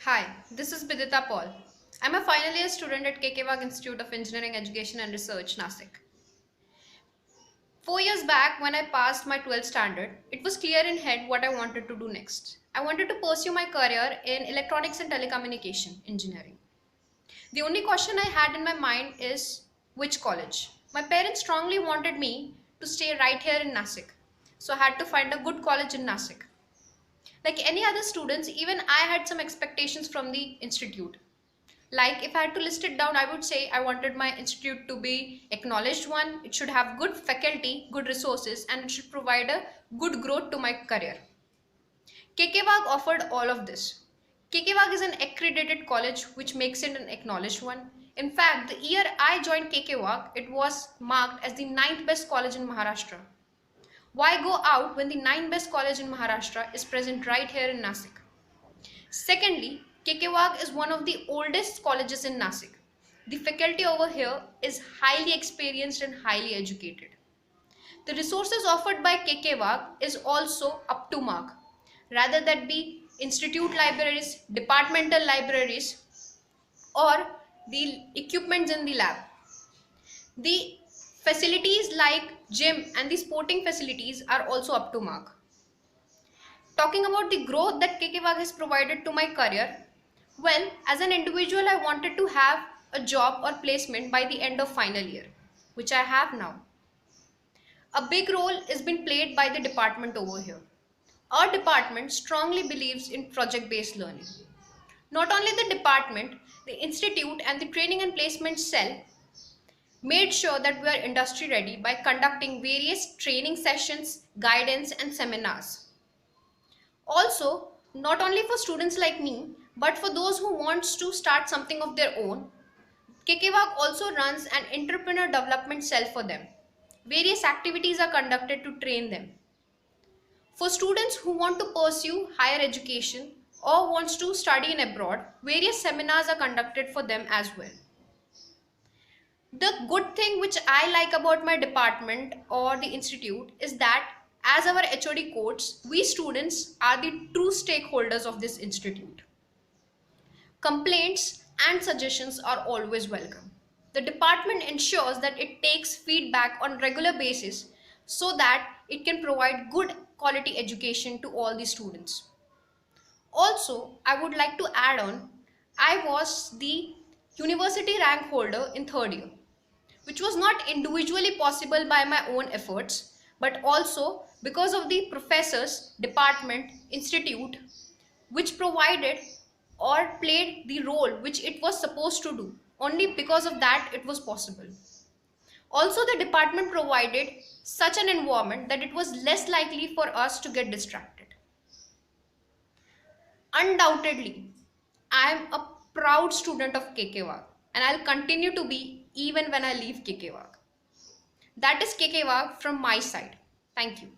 Hi, this is Bidita Paul. I'm a final year student at KK Wagh Institute of Engineering Education and Research, Nasik. 4 years back, when I passed my 12th standard, it was clear in head what I wanted to do next. I wanted to pursue my career in electronics and telecommunication engineering. The only question I had in my mind is which college? My parents strongly wanted me to stay right here in Nasik, so I had to find a good college in Nasik. Like any other students, even I had some expectations from the institute. Like if I had to list it down, I would say I wanted my institute to be acknowledged one. It should have good faculty, good resources, and it should provide a good growth to my career. KK Wagh offered all of this. KK Wagh is an accredited college which makes it an acknowledged one. In fact, the year I joined KK Wagh, it was marked as the ninth best college in Maharashtra. Why go out when the ninth best college in Maharashtra is present right here in Nasik? Secondly, KK Wagh is one of the oldest colleges in Nasik. The faculty over here is highly experienced and highly educated. The resources offered by KK Wagh is also up to mark. Rather that be institute libraries, departmental libraries, or the equipments in the lab. The facilities like gym and the sporting facilities are also up to mark. Talking about the growth that KK Wagh has provided to my career, well, as an individual, I wanted to have a job or placement by the end of final year, which I have now. A big role is being played by the department over here. Our department strongly believes in project-based learning. Not only the department, the institute and the training and placement cell made sure that we are industry ready by conducting various training sessions, guidance and seminars. Also, not only for students like me, but for those who wants to start something of their own, KK Wagh also runs an entrepreneur development cell for them. Various activities are conducted to train them. For students who want to pursue higher education or wants to study in abroad, various seminars are conducted for them as well. The good thing which I like about my department or the institute is that as our HOD quotes, we students are the true stakeholders of this institute. Complaints and suggestions are always welcome. The department ensures that it takes feedback on regular basis so that it can provide good quality education to all the students. Also, I would like to add on, I was the university rank holder in third year, which was not individually possible by my own efforts, but also because of the professors, department, institute, which provided or played the role which it was supposed to do. Only because of that it was possible. Also, the department provided such an environment that it was less likely for us to get distracted. Undoubtedly, I am a proud student of KK Wagh and I'll continue to be even when I leave KK Wagh. That is KK Wagh from my side. Thank you.